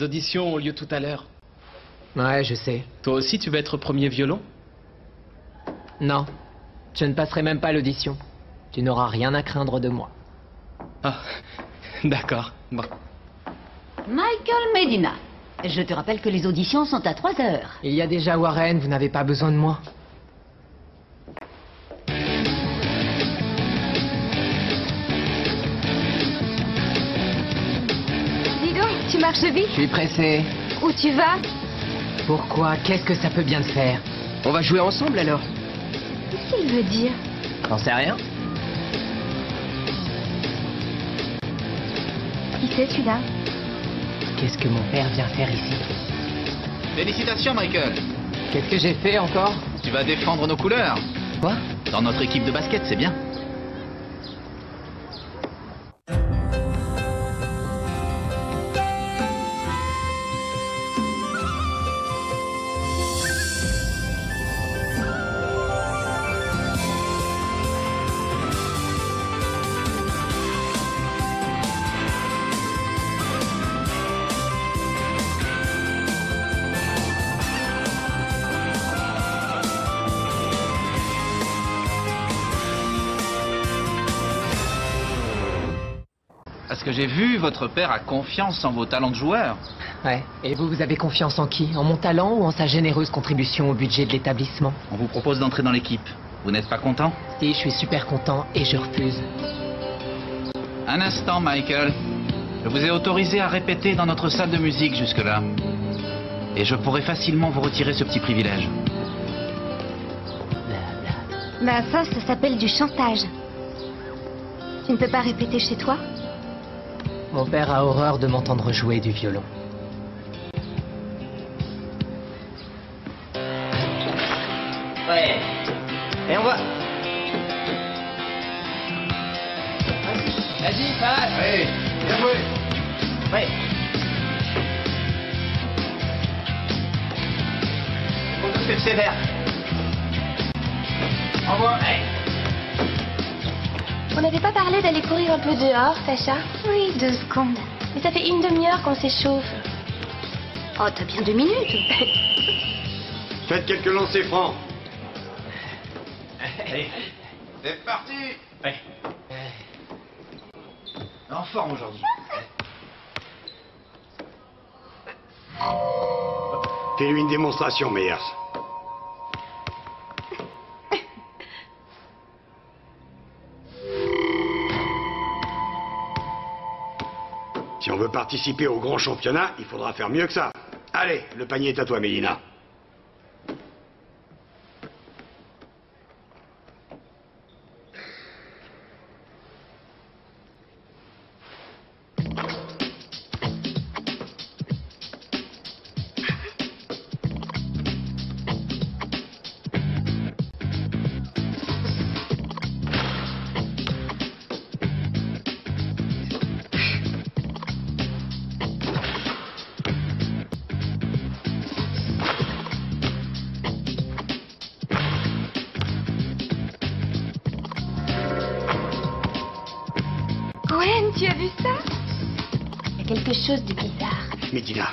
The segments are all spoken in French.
auditions ont lieu tout à l'heure. Ouais, je sais. Toi aussi, tu vas être premier violon? Non, je ne passerai même pas l'audition. Tu n'auras rien à craindre de moi. Ah, d'accord. Bon. Michael Medina. Je te rappelle que les auditions sont à 3 heures. Il y a déjà Warren, vous n'avez pas besoin de moi. Dis donc, tu marches vite. Je suis pressé. Où tu vas? Pourquoi? Qu'est-ce que ça peut bien te faire? On va jouer ensemble alors? Qu'est-ce qu'il veut dire? T'en sais rien? Qui c'est celui-là? Qu'est-ce que mon père vient faire ici? Félicitations, Michael. Qu'est-ce que j'ai fait encore? Tu vas défendre nos couleurs. Quoi? Dans notre équipe de basket, c'est bien. À ce que j'ai vu, votre père a confiance en vos talents de joueur. Ouais. Et vous avez confiance en qui? En mon talent ou en sa généreuse contribution au budget de l'établissement? On vous propose d'entrer dans l'équipe. Vous n'êtes pas content? Si, je suis super content et je refuse. Un instant, Michael. Je vous ai autorisé à répéter dans notre salle de musique jusque-là. Et je pourrais facilement vous retirer ce petit privilège. Bah ça s'appelle du chantage. Tu ne peux pas répéter chez toi? Mon père a horreur de m'entendre jouer du violon. Ouais. Et on va. Vas-y, passe. Allez, bien joué. Ouais. Faut que c'est sévère. Au revoir. Hey. On n'avait pas parlé d'aller courir un peu dehors, Sacha? Oui, 2 secondes. Mais ça fait une demi-heure qu'on s'échauffe. Oh, t'as bien 2 minutes. Faites quelques lancers francs. Allez, c'est parti. Ouais. En forme aujourd'hui. Fais-lui une démonstration, Meyers. Si on veut participer au grand championnat, il faudra faire mieux que ça. Allez, le panier est à toi, Mélina. Gwen, tu as vu ça? Il y a quelque chose de bizarre. Medina,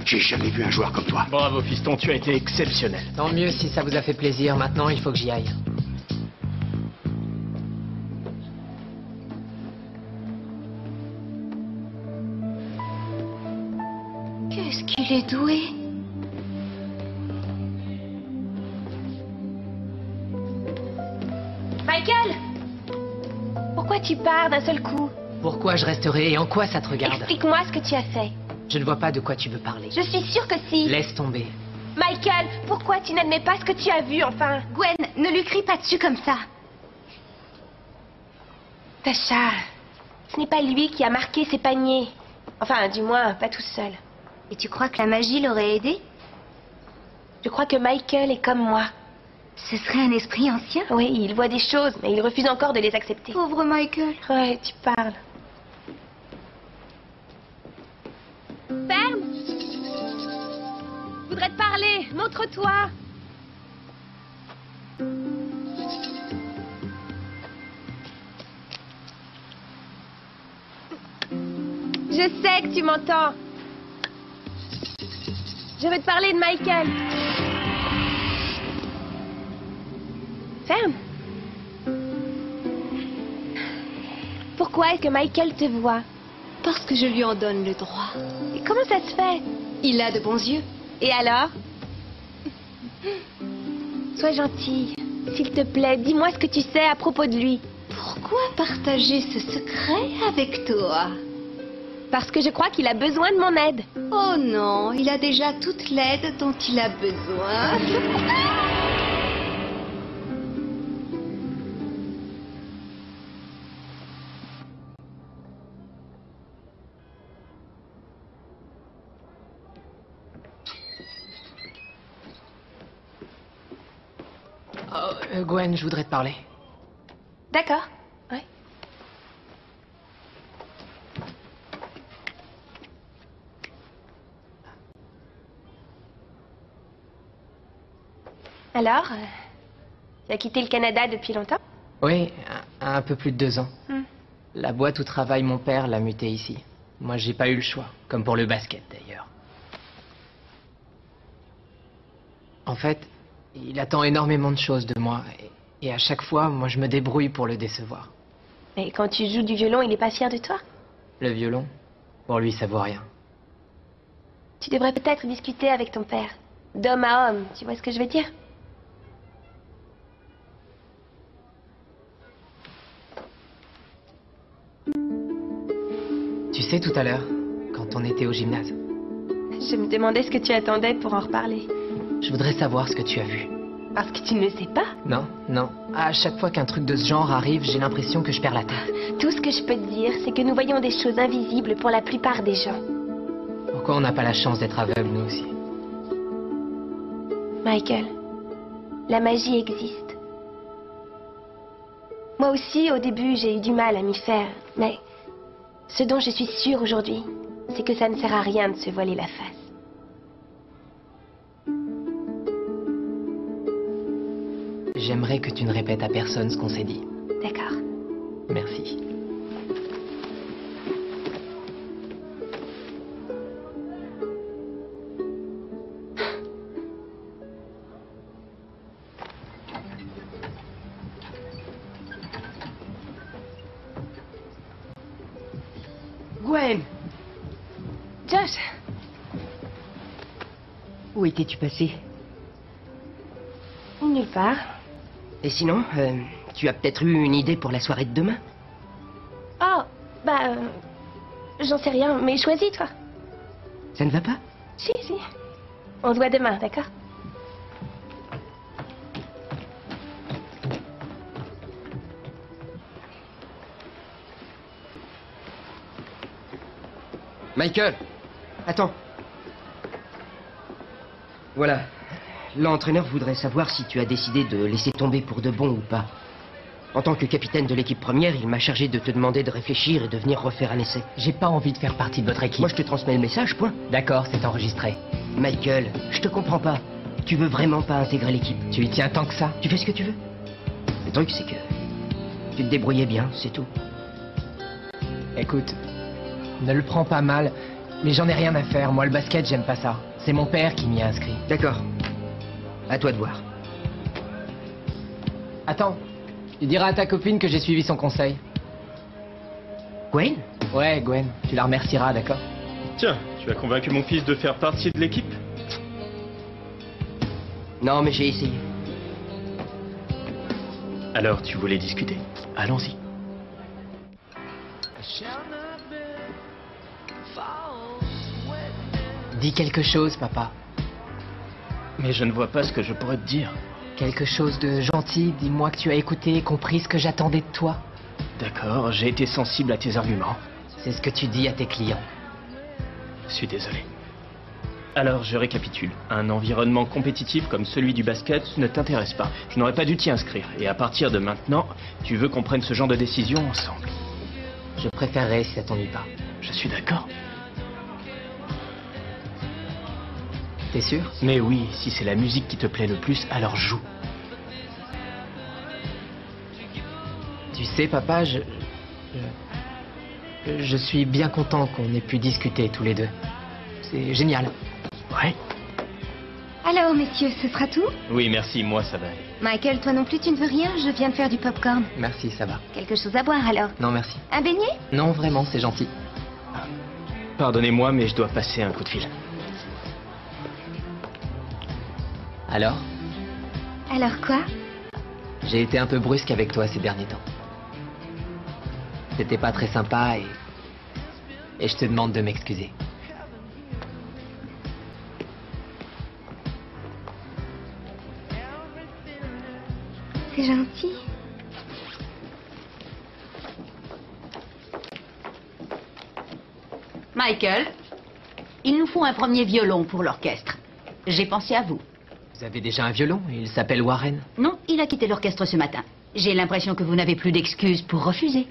j'ai jamais vu un joueur comme toi. Bravo, fiston, tu as été exceptionnel. Tant mieux si ça vous a fait plaisir. Maintenant, il faut que j'y aille. Qu'est-ce qu'il est doué? Michael! Pourquoi tu pars d'un seul coup? Pourquoi je resterai et en quoi ça te regarde? Explique-moi ce que tu as fait. Je ne vois pas de quoi tu veux parler. Je suis sûre que si. Laisse tomber. Michael, pourquoi tu n'admets pas ce que tu as vu, enfin? Gwen, ne lui crie pas dessus comme ça. Tasha, ce n'est pas lui qui a marqué ses paniers. Enfin, du moins, pas tout seul. Et tu crois que la magie l'aurait aidé? Je crois que Michael est comme moi. Ce serait un esprit ancien? Oui, il voit des choses, mais il refuse encore de les accepter. Pauvre Michael. Ouais, tu parles. Ferme! Je voudrais te parler. Montre-toi. Je sais que tu m'entends. Je veux te parler de Michael. Ferme. Pourquoi est-ce que Michael te voit? Parce que je lui en donne le droit. Et comment ça se fait? Il a de bons yeux. Et alors? Sois gentil. S'il te plaît, dis-moi ce que tu sais à propos de lui. Pourquoi partager ce secret avec toi? Parce que je crois qu'il a besoin de mon aide. Oh non, il a déjà toute l'aide dont il a besoin. Oh, Gwen, je voudrais te parler. D'accord. Ouais. Alors, tu as quitté le Canada depuis longtemps? Oui, un peu plus de 2 ans. Hmm. La boîte où travaille mon père l'a muté ici. Moi, j'ai pas eu le choix, comme pour le basket d'ailleurs. En fait, il attend énormément de choses de moi, et à chaque fois, moi, je me débrouille pour le décevoir. Et quand tu joues du violon, il est pas fier de toi? Le violon, pour lui, ça vaut rien. Tu devrais peut-être discuter avec ton père. D'homme à homme, tu vois ce que je veux dire? Tu sais, tout à l'heure, quand on était au gymnase, Je me demandais ce que tu attendais pour en reparler. je voudrais savoir ce que tu as vu. Parce que tu ne le sais pas. Non, non. À chaque fois qu'un truc de ce genre arrive, j'ai l'impression que je perds la tête. Tout ce que je peux te dire, c'est que nous voyons des choses invisibles pour la plupart des gens. Pourquoi on n'a pas la chance d'être aveugles, nous aussi? Michael, la magie existe. Moi aussi, au début, j'ai eu du mal à m'y faire. Mais ce dont je suis sûre aujourd'hui, c'est que ça ne sert à rien de se voiler la face. J'aimerais que tu ne répètes à personne ce qu'on s'est dit. D'accord. Merci. Gwen, Josh, où étais-tu passé? nulle part. Et sinon, tu as peut-être eu une idée pour la soirée de demain? Oh, j'en sais rien, mais choisis, toi. Ça ne va pas? Si, si. On se voit demain, d'accord? Michael, attends. Voilà. L'entraîneur voudrait savoir si tu as décidé de laisser tomber pour de bon ou pas. En tant que capitaine de l'équipe première, il m'a chargé de te demander de réfléchir et de venir refaire un essai. J'ai pas envie de faire partie de votre équipe. Moi, je te transmets le message, point. D'accord, c'est enregistré. Michael, je te comprends pas. Tu veux vraiment pas intégrer l'équipe. Tu y tiens tant que ça? Tu fais ce que tu veux. Le truc, c'est que tu te débrouillais bien, c'est tout. Écoute, ne le prends pas mal, mais j'en ai rien à faire. Moi, le basket, j'aime pas ça. C'est mon père qui m'y a inscrit. D'accord. À toi de voir. Attends, tu diras à ta copine que j'ai suivi son conseil. Gwen? Ouais, Gwen, tu la remercieras, d'accord? Tiens, tu as convaincu mon fils de faire partie de l'équipe? Non, mais j'ai essayé. Alors tu voulais discuter? Allons-y. Dis quelque chose, papa. Mais je ne vois pas ce que je pourrais te dire. Quelque chose de gentil. Dis-moi que tu as écouté et compris ce que j'attendais de toi. D'accord, j'ai été sensible à tes arguments. C'est ce que tu dis à tes clients. Je suis désolé. Alors, je récapitule. Un environnement compétitif comme celui du basket ne t'intéresse pas. Je n'aurais pas dû t'y inscrire. Et à partir de maintenant, tu veux qu'on prenne ce genre de décision ensemble. Je préférerais si ça t'ennuie pas. Je suis d'accord. T'es sûr? Mais oui, si c'est la musique qui te plaît le plus, alors joue. Tu sais, papa, je suis bien content qu'on ait pu discuter tous les deux. C'est génial. Ouais, Alors, messieurs, ce sera tout? Oui, merci, moi ça va aller. Michael, toi non plus, tu ne veux rien? Je viens de faire du popcorn. Merci, ça va. Quelque chose à boire, alors? Non, merci. Un beignet? Non, vraiment, c'est gentil. Pardonnez-moi, mais je dois passer un coup de fil. Alors? Alors quoi? J'ai été un peu brusque avec toi ces derniers temps. C'était pas très sympa et je te demande de m'excuser. C'est gentil. Michael, il nous faut un premier violon pour l'orchestre. J'ai pensé à vous. Vous avez déjà un violon, il s'appelle Warren. Non, il a quitté l'orchestre ce matin. J'ai l'impression que vous n'avez plus d'excuses pour refuser.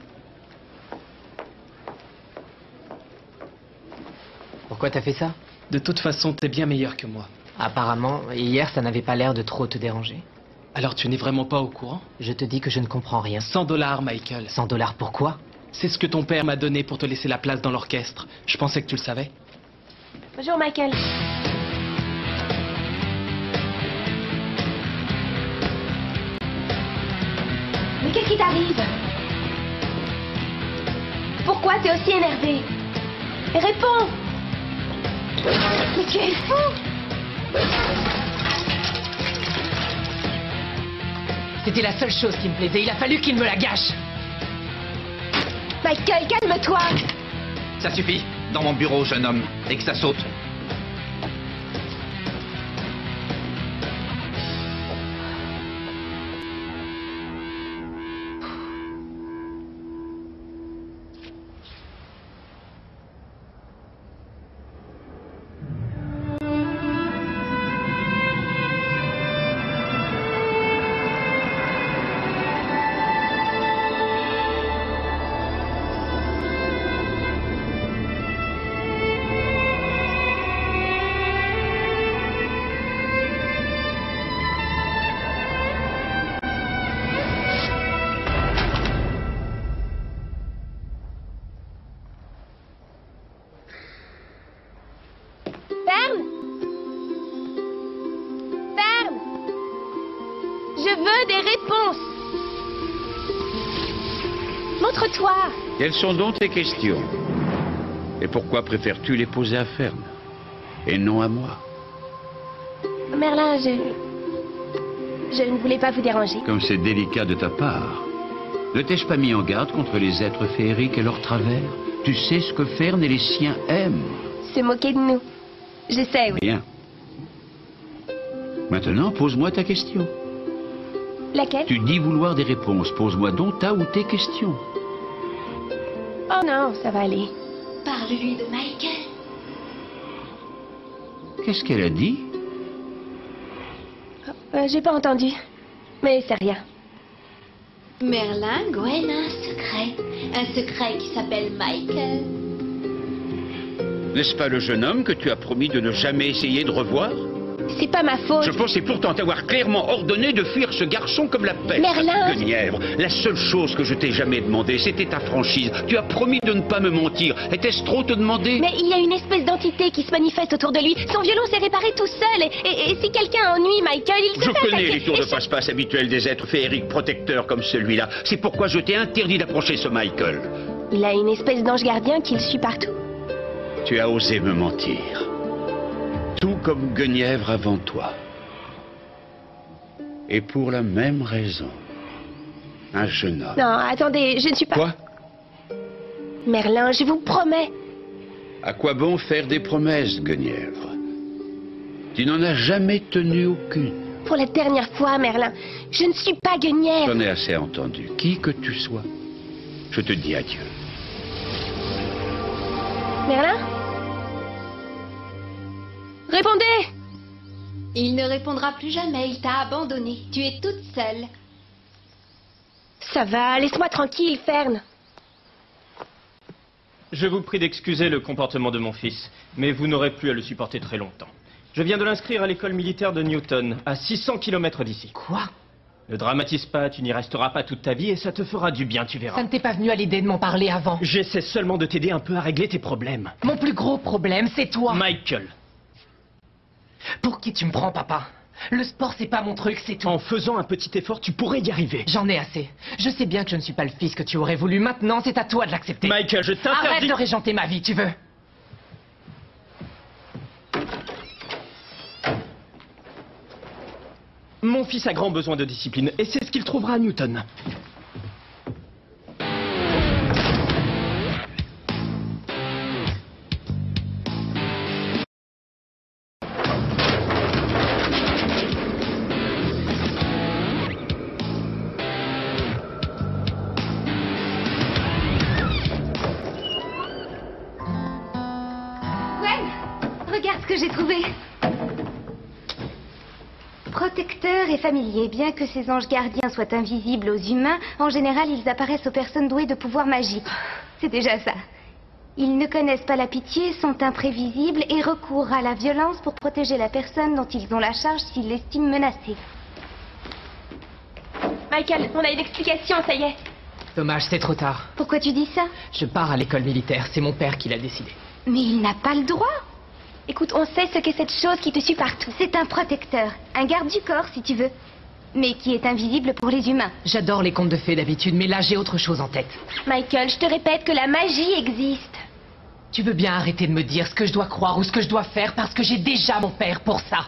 Pourquoi t'as fait ça? De toute façon, t'es bien meilleur que moi. Apparemment, hier ça n'avait pas l'air de trop te déranger. Alors tu n'es vraiment pas au courant? Je te dis que je ne comprends rien. 100 $, Michael. 100 $ pourquoi? C'est ce que ton père m'a donné pour te laisser la place dans l'orchestre. Je pensais que tu le savais. Bonjour, Michael. Mais qu'est-ce qui t'arrive? Pourquoi t'es aussi énervé? Réponds! Mais tu es fou! C'était la seule chose qui me plaisait, il a fallu qu'il me la gâche. Michael, calme-toi! Ça suffit. Dans mon bureau, jeune homme. Et que ça saute. Fern! Fern! Je veux des réponses! Montre-toi! Quelles sont donc tes questions? Et pourquoi préfères-tu les poser à Fern et non à moi? Merlin, je ne voulais pas vous déranger. Comme c'est délicat de ta part. Ne t'ai-je pas mis en garde contre les êtres féeriques et leurs travers? Tu sais ce que Fern et les siens aiment. Se moquer de nous. Je sais, oui. Bien. Maintenant, pose-moi ta question. Laquelle? Tu dis vouloir des réponses. Pose-moi donc ta ou tes questions. Oh non, ça va aller. Parle-lui de Michael. Qu'est-ce qu'elle a dit? J'ai pas entendu. Mais c'est rien. Merlin, Gwen a un secret qui s'appelle Michael. N'est-ce pas le jeune homme que tu as promis de ne jamais essayer de revoir? C'est pas ma faute. Je pensais pourtant t'avoir clairement ordonné de fuir ce garçon comme la peste. Merlin! Guenièvre, la seule chose que je t'ai jamais demandé, c'était ta franchise. Tu as promis de ne pas me mentir. Était-ce trop te demander? Mais il y a une espèce d'entité qui se manifeste autour de lui. Son violon s'est réparé tout seul. Et si quelqu'un ennuie Michael, il se Je fait connais attaquer. les tours de passe-passe habituels des êtres féeriques protecteurs comme celui-là. C'est pourquoi je t'ai interdit d'approcher ce Michael. Il a une espèce d'ange gardien qui le suit partout. Tu as osé me mentir. Tout comme Guenièvre avant toi. Et pour la même raison. Un jeune homme. Non, attendez, je ne suis pas... Quoi? Merlin, je vous promets. À quoi bon faire des promesses, Guenièvre? Tu n'en as jamais tenu aucune. Pour la dernière fois, Merlin, je ne suis pas Guenièvre. J'en ai assez entendu. Qui que tu sois, je te dis adieu. Merlin? Répondez! Il ne répondra plus jamais, il t'a abandonné. Tu es toute seule. Ça va, laisse-moi tranquille, Fern. Je vous prie d'excuser le comportement de mon fils, mais vous n'aurez plus à le supporter très longtemps. Je viens de l'inscrire à l'école militaire de Newton, à 600 km d'ici. Quoi? Ne dramatise pas, tu n'y resteras pas toute ta vie et ça te fera du bien, tu verras. Ça ne t'est pas venu à l'idée de m'en parler avant. J'essaie seulement de t'aider un peu à régler tes problèmes. Mon plus gros problème, c'est toi. Michael. Pour qui tu me prends, papa? Le sport, c'est pas mon truc, c'est tout. En faisant un petit effort, tu pourrais y arriver. J'en ai assez. Je sais bien que je ne suis pas le fils que tu aurais voulu. Maintenant, c'est à toi de l'accepter. Michael, je t'interdis... Arrête de régenter ma vie, tu veux? Mon fils a grand besoin de discipline, et c'est ce qu'il trouvera à Newton. Regarde ce que j'ai trouvé. Protecteur et familier. Bien que ces anges gardiens soient invisibles aux humains, en général, ils apparaissent aux personnes douées de pouvoirs magiques. C'est déjà ça. Ils ne connaissent pas la pitié, sont imprévisibles et recourent à la violence pour protéger la personne dont ils ont la charge s'ils l'estiment menacée. Michael, on a une explication, ça y est. Dommage, c'est trop tard. Pourquoi tu dis ça? Je pars à l'école militaire, c'est mon père qui l'a décidé. Mais il n'a pas le droit. Écoute, on sait ce qu'est cette chose qui te suit partout. C'est un protecteur, un garde du corps si tu veux, mais qui est invisible pour les humains. J'adore les contes de fées d'habitude, mais là j'ai autre chose en tête. Michael, je te répète que la magie existe. Tu veux bien arrêter de me dire ce que je dois croire ou ce que je dois faire parce que j'ai déjà mon père pour ça.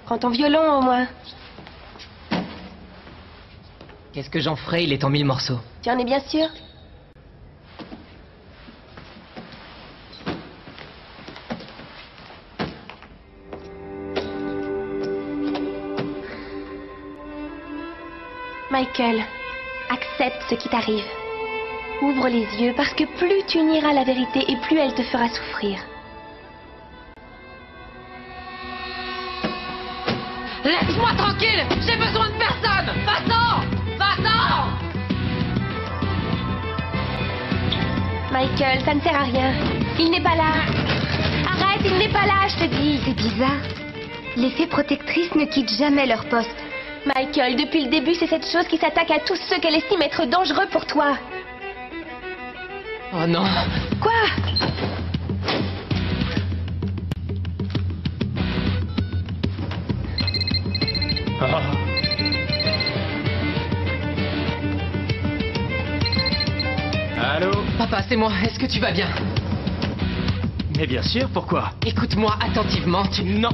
Prends ton violon au moins. Qu'est-ce que j'en ferai? Il est en 1000 morceaux. Tu en es bien sûr? Michael, accepte ce qui t'arrive. Ouvre les yeux parce que plus tu nieras la vérité et plus elle te fera souffrir. Laisse-moi tranquille! J'ai besoin de personne! Va-t'en! Va-t'en! Michael, ça ne sert à rien. Il n'est pas là. Arrête, il n'est pas là, je te dis. C'est bizarre. Les fées protectrices ne quittent jamais leur poste. Michael, depuis le début, c'est cette chose qui s'attaque à tous ceux qu'elle estime être dangereux pour toi. Oh non! Quoi? Oh. Allô? Papa, c'est moi. Est-ce que tu vas bien? Mais bien sûr, pourquoi? Écoute-moi attentivement, Non,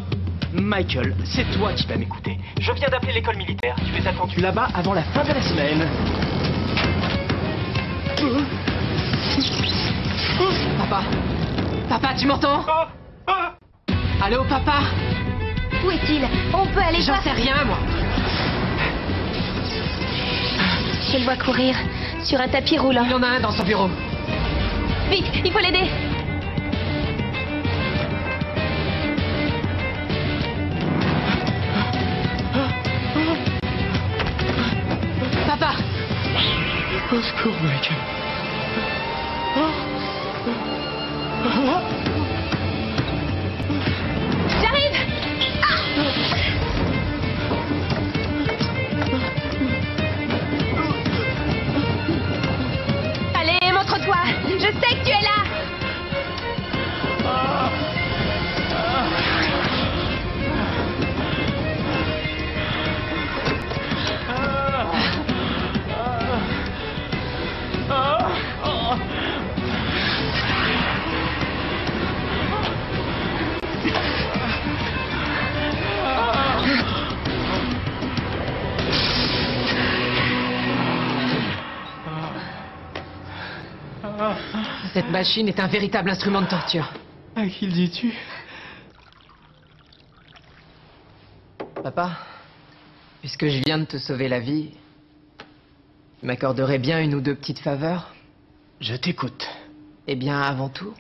Michael, c'est toi qui vas m'écouter. Je viens d'appeler l'école militaire. Tu es attendu là-bas avant la fin de la semaine. Papa? Papa, tu m'entends? Allô, papa? Où est-il? On peut aller J'en voir. sais rien, moi. Je le vois courir sur un tapis roulant. Il en a un dans son bureau. Vite, il faut l'aider. Papa! Au secours, Michael. J'arrive. Allez, montre-toi. Je sais que tu es là. Cette machine est un véritable instrument de torture. À qui le dis-tu? Papa, puisque je viens de te sauver la vie, tu m'accorderais bien une ou deux petites faveurs? Je t'écoute. Eh bien, avant tout,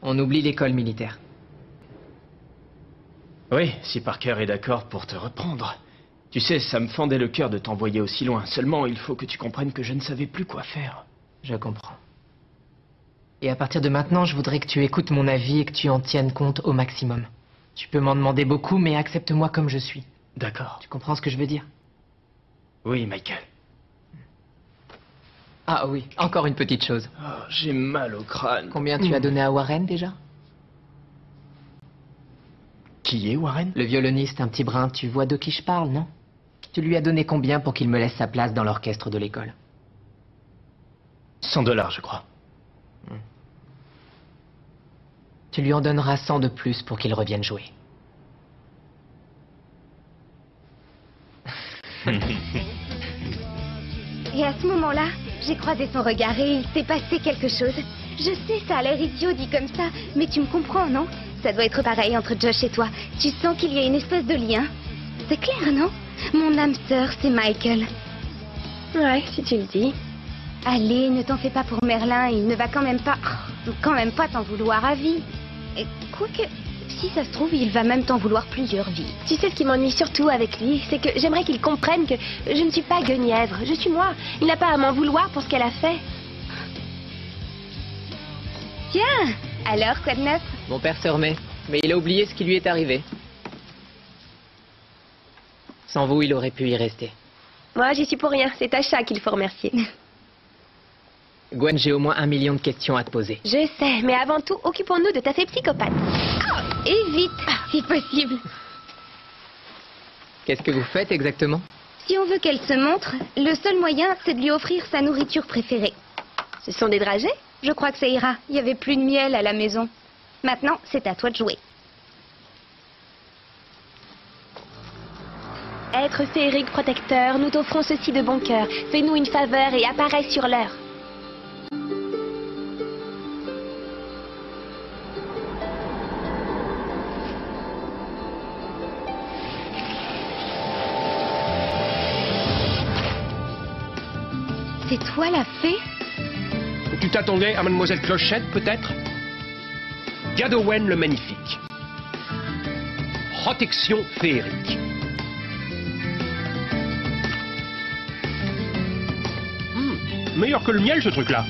on oublie l'école militaire. Oui, si Parker est d'accord pour te reprendre. Tu sais, ça me fendait le cœur de t'envoyer aussi loin. Seulement, il faut que tu comprennes que je ne savais plus quoi faire. Je comprends. Et à partir de maintenant, je voudrais que tu écoutes mon avis et que tu en tiennes compte au maximum. Tu peux m'en demander beaucoup, mais accepte-moi comme je suis. D'accord. Tu comprends ce que je veux dire? Oui, Michael. Ah oui, encore une petite chose. Oh, j'ai mal au crâne. Combien tu as donné à Warren déjà? Qui est Warren? Le violoniste, un petit brin, tu vois de qui je parle, non? Tu lui as donné combien pour qu'il me laisse sa place dans l'orchestre de l'école? $100, je crois. Tu lui en donneras 100 de plus pour qu'il revienne jouer. Et à ce moment-là, j'ai croisé son regard et il s'est passé quelque chose. Je sais, ça a l'air idiot dit comme ça, mais tu me comprends, non? Ça doit être pareil entre Josh et toi. Tu sens qu'il y a une espèce de lien. C'est clair, non? Mon âme sœur, c'est Michael. Ouais, si tu le dis. Allez, ne t'en fais pas pour Merlin, il ne va quand même pas t'en vouloir à vie. Et quoique, si ça se trouve, il va même t'en vouloir plusieurs vies. Tu sais ce qui m'ennuie surtout avec lui, c'est que j'aimerais qu'il comprenne que je ne suis pas Guenièvre, je suis moi. Il n'a pas à m'en vouloir pour ce qu'elle a fait. Tiens, alors quoi de neuf? Mon père se remet, mais il a oublié ce qui lui est arrivé. Sans vous, il aurait pu y rester. Moi, j'y suis pour rien, c'est Tasha qu'il faut remercier. Gwen, j'ai au moins 1 million de questions à te poser. Je sais, mais avant tout, occupons-nous de ta fée psychopathe. Et vite, si possible. Qu'est-ce que vous faites exactement? Si on veut qu'elle se montre, le seul moyen, c'est de lui offrir sa nourriture préférée. Ce sont des dragées? Je crois que ça ira. Il n'y avait plus de miel à la maison. Maintenant, c'est à toi de jouer. Être féerique protecteur, nous t'offrons ceci de bon cœur. Fais-nous une faveur et apparais sur l'heure. C'est toi la fée? Tu t'attendais à Mademoiselle Clochette, peut-être? Gadowen le Magnifique. Protection féerique. Meilleur que le miel, ce truc-là.